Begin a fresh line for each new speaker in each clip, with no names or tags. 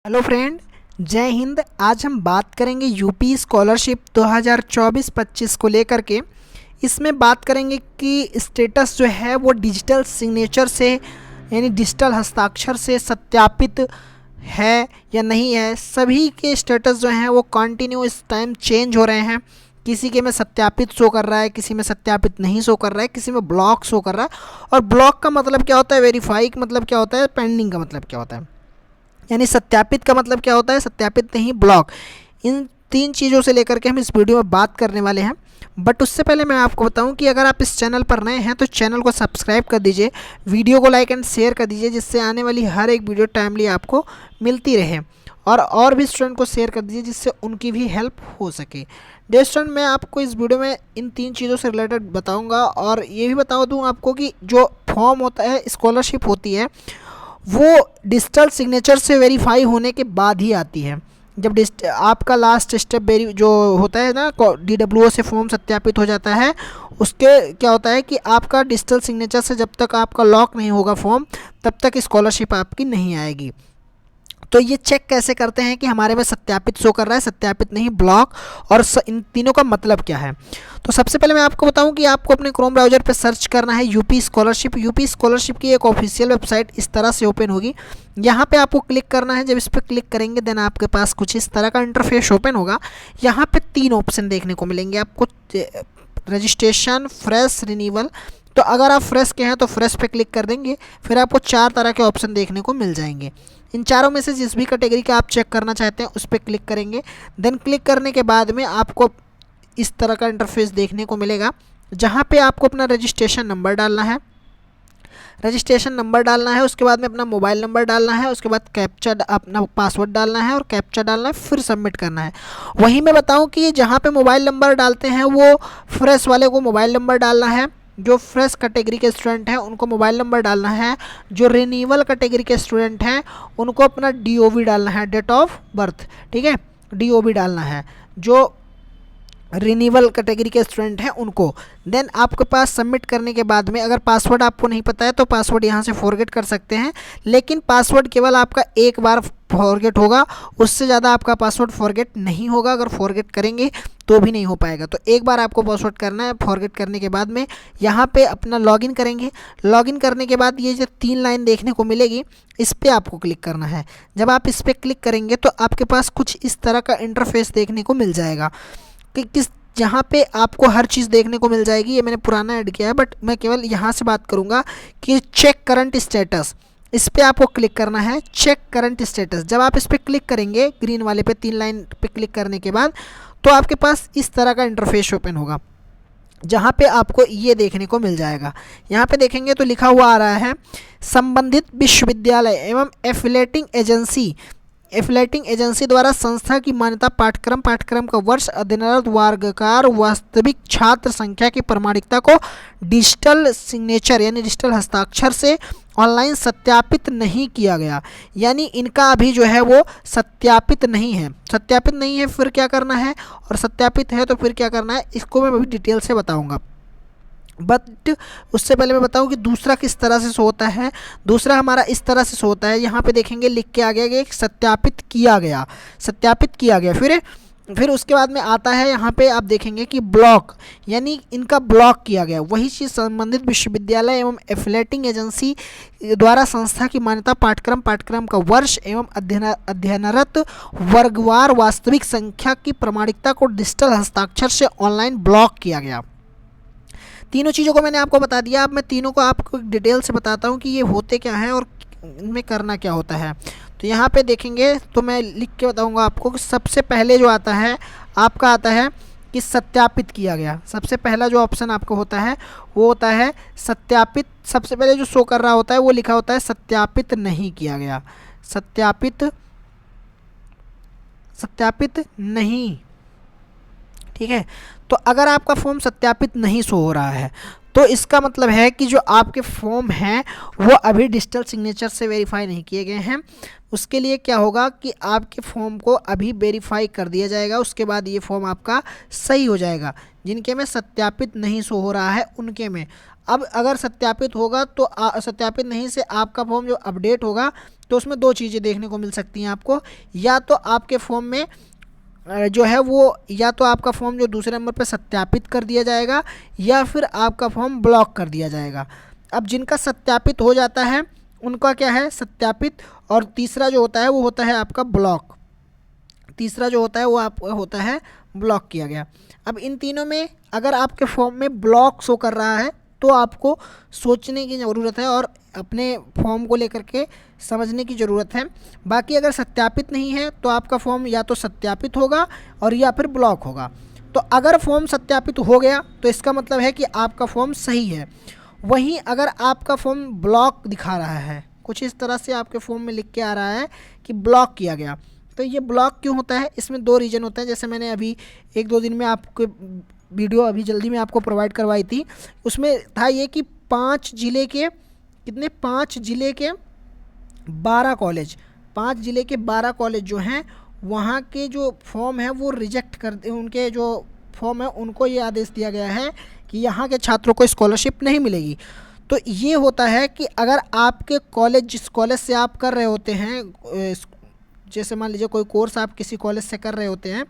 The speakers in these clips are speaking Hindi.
हेलो फ्रेंड, जय हिंद। आज हम बात करेंगे यूपी स्कॉलरशिप 2024-25 को लेकर के। इसमें बात करेंगे कि स्टेटस जो है वो डिजिटल सिग्नेचर से यानी डिजिटल हस्ताक्षर से सत्यापित है या नहीं है। सभी के स्टेटस जो हैं वो कंटिन्यू इस टाइम चेंज हो रहे हैं। किसी के में सत्यापित शो कर रहा है, किसी में सत्यापित नहीं शो कर रहा है, किसी में ब्लॉक शो कर रहा है। और ब्लॉक का मतलब क्या होता है, वेरीफाई का मतलब क्या होता है, पेंडिंग का मतलब क्या होता है। यानी सत्यापित का मतलब क्या होता है, सत्यापित नहीं ब्लॉक। इन तीन चीज़ों से लेकर के हम इस वीडियो में बात करने वाले हैं। बट उससे पहले मैं आपको बताऊं कि अगर आप इस चैनल पर नए हैं तो चैनल को सब्सक्राइब कर दीजिए, वीडियो को लाइक एंड शेयर कर दीजिए, जिससे आने वाली हर एक वीडियो टाइमली आपको मिलती रहे। और भी स्टूडेंट को शेयर कर दीजिए जिससे उनकी भी हेल्प हो सके। डियर स्टूडेंट, मैं आपको इस वीडियो में इन तीन चीज़ों से रिलेटेड बताऊंगा और ये भी बता दूं आपको कि जो फॉर्म होता है, स्कॉलरशिप होती है, वो डिजिटल सिग्नेचर से वेरीफाई होने के बाद ही आती है। जब आपका लास्ट स्टेप जो होता है ना, DWO से फॉर्म सत्यापित हो जाता है, उसके क्या होता है कि आपका डिजिटल सिग्नेचर से जब तक आपका लॉक नहीं होगा फॉर्म, तब तक स्कॉलरशिप आपकी नहीं आएगी। तो ये चेक कैसे करते हैं कि हमारे में सत्यापित शो कर रहा है, सत्यापित नहीं ब्लॉक, और इन तीनों का मतलब क्या है। तो सबसे पहले मैं आपको बताऊं कि आपको अपने क्रोम ब्राउज़र पे सर्च करना है यूपी स्कॉलरशिप। यूपी स्कॉलरशिप की एक ऑफिशियल वेबसाइट इस तरह से ओपन होगी। यहाँ पे आपको क्लिक करना है। जब इस पर क्लिक करेंगे देन आपके पास कुछ इस तरह का इंटरफेस ओपन होगा। यहाँ पे तीन ऑप्शन देखने को मिलेंगे आपको, रजिस्ट्रेशन, फ्रेश, रिन्यूअल। तो अगर आप फ्रेश के हैं तो फ्रेश पे क्लिक कर देंगे, फिर आपको चार तरह के ऑप्शन देखने को मिल जाएंगे। इन चारों में से जिस भी कैटेगरी का आप चेक करना चाहते हैं उस पर क्लिक करेंगे। देन क्लिक करने के बाद में आपको इस तरह का इंटरफेस देखने को मिलेगा, जहाँ पे आपको अपना रजिस्ट्रेशन नंबर डालना है। उसके बाद में अपना मोबाइल नंबर डालना है, उसके बाद कैप्चा, अपना पासवर्ड डालना है और कैप्चा डालना है, फिर सबमिट करना है। वहीं मैं बताऊं कि जहाँ पे मोबाइल नंबर डालते हैं वो फ्रेश वाले को मोबाइल नंबर डालना है, जो फ्रेश कैटेगरी के स्टूडेंट हैं उनको मोबाइल नंबर डालना है, जो रिन्यूअल कैटेगरी के स्टूडेंट हैं उनको अपना DOB डालना है, डेट ऑफ बर्थ। ठीक है, DOB डालना है जो रिन्यूअल कैटेगरी के स्टूडेंट हैं उनको। देन आपके पास सबमिट करने के बाद में अगर पासवर्ड आपको नहीं पता है तो पासवर्ड यहाँ से फॉरगेट कर सकते हैं, लेकिन पासवर्ड केवल आपका एक बार फॉरगेट होगा, उससे ज़्यादा आपका पासवर्ड फॉरगेट नहीं होगा। अगर फॉरगेट करेंगे तो भी नहीं हो पाएगा। तो एक बार आपको पासवर्ड करना है। फॉरगेट करने के बाद में यहाँ पे अपना लॉगिन करेंगे। लॉगिन करने के बाद ये जो तीन लाइन देखने को मिलेगी, इस पर आपको क्लिक करना है। जब आप इस पर क्लिक करेंगे तो आपके पास कुछ इस तरह का इंटरफेस देखने को मिल जाएगा कि जहाँ पे आपको हर चीज़ देखने को मिल जाएगी। ये मैंने पुराना ऐड किया है बट मैं केवल यहाँ से बात करूँगा कि चेक करंट स्टेटस, इस पर आपको क्लिक करना है। चेक करंट स्टेटस, जब आप इस पर क्लिक करेंगे ग्रीन वाले पे, तीन लाइन पे क्लिक करने के बाद, तो आपके पास इस तरह का इंटरफेस ओपन होगा, जहाँ पे आपको ये देखने को मिल जाएगा। यहाँ पे देखेंगे तो लिखा हुआ आ रहा है, संबंधित विश्वविद्यालय एवं एफिलेटिंग एजेंसी द्वारा संस्था की मान्यता पाठ्यक्रम का वर्ष, अध्ययनरत वर्गकार, वास्तविक छात्र संख्या की प्रमाणिकता को डिजिटल सिग्नेचर यानी डिजिटल हस्ताक्षर से ऑनलाइन सत्यापित नहीं किया गया। यानी इनका अभी जो है वो सत्यापित नहीं है। सत्यापित नहीं है फिर क्या करना है, और सत्यापित है तो फिर क्या करना है, इसको मैं अभी डिटेल से बताऊँगा। बट उससे पहले मैं बताऊं कि दूसरा किस तरह से शो होता है। दूसरा हमारा इस तरह से शो होता है, यहाँ पे देखेंगे लिख के आ गया कि सत्यापित किया गया। फिर उसके बाद में आता है, यहाँ पे आप देखेंगे कि ब्लॉक, यानी इनका ब्लॉक किया गया। वही चीज़ संबंधित विश्वविद्यालय एवं एफिलेटिंग एजेंसी द्वारा संस्था की मान्यता पाठ्यक्रम का वर्ष एवं अध्ययनरत वर्गवार वास्तविक संख्या की प्रमाणिकता को डिजिटल हस्ताक्षर से ऑनलाइन ब्लॉक किया गया। तीनों चीज़ों को मैंने आपको बता दिया। अब मैं तीनों को आपको डिटेल से बताता हूँ कि ये होते क्या हैं और इनमें करना क्या होता है। तो यहाँ पे देखेंगे तो मैं लिख के बताऊँगा आपको कि सबसे पहले जो आता है आपका आता है कि सत्यापित किया गया। सबसे पहला जो ऑप्शन आपको होता है वो होता है सत्यापित। सबसे पहले जो शो कर रहा होता है वो लिखा होता है सत्यापित नहीं किया गया, सत्यापित नहीं। ठीक है, तो अगर आपका फॉर्म सत्यापित नहीं शो हो रहा है तो इसका मतलब है कि जो आपके फॉर्म हैं वो अभी डिजिटल सिग्नेचर से वेरीफाई नहीं किए गए हैं। उसके लिए क्या होगा कि आपके फॉर्म को अभी वेरीफाई कर दिया जाएगा, उसके बाद ये फॉर्म आपका सही हो जाएगा। जिनके में सत्यापित नहीं शो हो रहा है उनके में। अब अगर सत्यापित होगा तो सत्यापित नहीं से आपका फॉर्म जो अपडेट होगा तो उसमें दो चीज़ें देखने को मिल सकती हैं आपको, या तो आपके फॉर्म में जो है वो, या तो आपका फॉर्म जो दूसरे नंबर पर सत्यापित कर दिया जाएगा या फिर आपका फॉर्म ब्लॉक कर दिया जाएगा। अब जिनका सत्यापित हो जाता है उनका क्या है, सत्यापित, और तीसरा जो होता है वो होता है आपका ब्लॉक। तीसरा जो होता है वो आपका होता है ब्लॉक किया गया। अब इन तीनों में अगर आपके फॉर्म में ब्लॉक शो कर रहा है तो आपको सोचने की ज़रूरत है और अपने फॉर्म को लेकर के समझने की ज़रूरत है। बाकी अगर सत्यापित नहीं है तो आपका फॉर्म या तो सत्यापित होगा और या फिर ब्लॉक होगा। तो अगर फॉर्म सत्यापित हो गया तो इसका मतलब है कि आपका फॉर्म सही है। वहीं अगर आपका फॉर्म ब्लॉक दिखा रहा है, कुछ इस तरह से आपके फॉर्म में लिख के आ रहा है कि ब्लॉक किया गया, तो ये ब्लॉक क्यों होता है, इसमें दो रीज़न होते हैं। जैसे मैंने अभी 1-2 दिन में आपको वीडियो अभी जल्दी में आपको प्रोवाइड करवाई थी, उसमें था ये कि 5 ज़िले के 12 कॉलेज, 5 ज़िले के 12 कॉलेज जो हैं वहाँ के जो फॉर्म है वो रिजेक्ट कर, उनके जो फॉर्म है उनको ये आदेश दिया गया है कि यहाँ के छात्रों को स्कॉलरशिप नहीं मिलेगी। तो ये होता है कि अगर आपके कॉलेज, जिस कॉलेज से आप कर रहे होते हैं, जैसे मान लीजिए कोई कोर्स आप किसी कॉलेज से कर रहे होते हैं,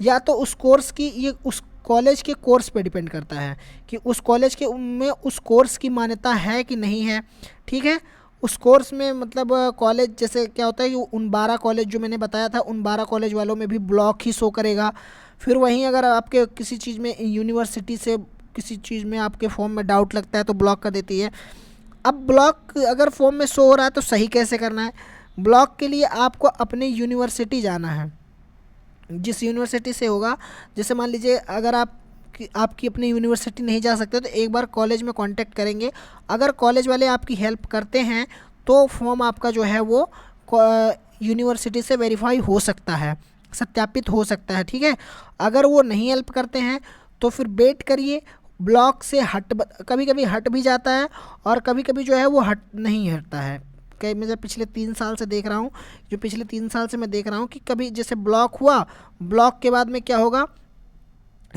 या तो उस कोर्स की, ये उस कॉलेज के कोर्स पे डिपेंड करता है कि उस कॉलेज के में उस कोर्स की मान्यता है कि नहीं है। ठीक है, उस कोर्स में मतलब कॉलेज, जैसे क्या होता है कि उन 12 कॉलेज जो मैंने बताया था उन 12 कॉलेज वालों में भी ब्लॉक ही शो करेगा। फिर वहीं अगर आपके किसी चीज़ में, यूनिवर्सिटी से किसी चीज़ में आपके फॉर्म में डाउट लगता है तो ब्लॉक कर देती है। अब ब्लॉक अगर फॉर्म में शो हो रहा है तो सही कैसे करना है, ब्लॉक के लिए आपको अपने यूनिवर्सिटी जाना है। जिस यूनिवर्सिटी से होगा, जैसे मान लीजिए अगर आपकी अपनी यूनिवर्सिटी नहीं जा सकते तो एक बार कॉलेज में कांटेक्ट करेंगे। अगर कॉलेज वाले आपकी हेल्प करते हैं तो फॉर्म आपका जो है वो यूनिवर्सिटी से वेरीफाई हो सकता है, सत्यापित हो सकता है। ठीक है, अगर वो नहीं हेल्प करते हैं तो फिर वेट करिए, ब्लॉक से कभी कभी हट भी जाता है और कभी कभी जो है वो नहीं हटता है। कई मैं जब पिछले 3 साल से देख रहा हूँ, पिछले 3 साल से मैं देख रहा हूँ कि कभी जैसे ब्लॉक हुआ, ब्लॉक के बाद में क्या होगा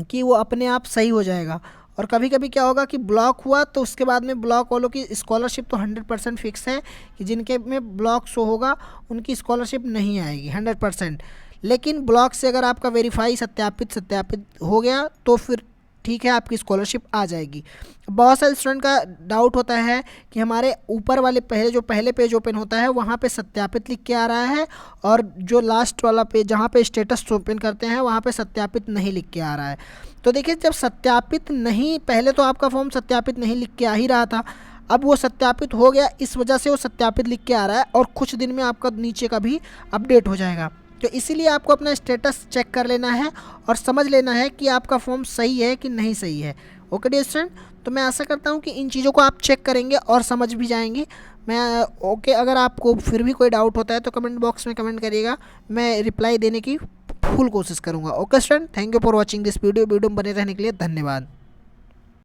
कि वो अपने आप सही हो जाएगा, और कभी कभी क्या होगा कि ब्लॉक हुआ तो उसके बाद में ब्लॉक वालों की स्कॉलरशिप तो 100% फिक्स है कि जिनके में ब्लॉक शो होगा उनकी स्कॉलरशिप नहीं आएगी 100%। लेकिन ब्लॉक से अगर आपका वेरीफाई सत्यापित हो गया तो फिर ठीक है, आपकी स्कॉलरशिप आ जाएगी। बहुत सारे स्टूडेंट का डाउट होता है कि हमारे ऊपर वाले पहले पेज ओपन होता है वहाँ पे सत्यापित लिख के आ रहा है, और जो लास्ट वाला पेज जहाँ पे स्टेटस ओपन करते हैं वहाँ पे सत्यापित नहीं लिख के आ रहा है। तो देखिए, जब सत्यापित नहीं, पहले तो आपका फॉर्म सत्यापित नहीं लिख के आ ही रहा था, अब वो सत्यापित हो गया, इस वजह से वो सत्यापित लिख के आ रहा है, और कुछ दिन में आपका नीचे का भी अपडेट हो जाएगा। तो इसीलिए आपको अपना स्टेटस चेक कर लेना है और समझ लेना है कि आपका फॉर्म सही है कि नहीं सही है। ओके डियर स्टूडेंट, तो मैं आशा करता हूँ कि इन चीज़ों को आप चेक करेंगे और समझ भी जाएंगे। अगर आपको फिर भी कोई डाउट होता है तो कमेंट बॉक्स में कमेंट करिएगा, मैं रिप्लाई देने की फुल कोशिश करूँगा। Okay student, thank you for watching this video में बने रहने के लिए धन्यवाद।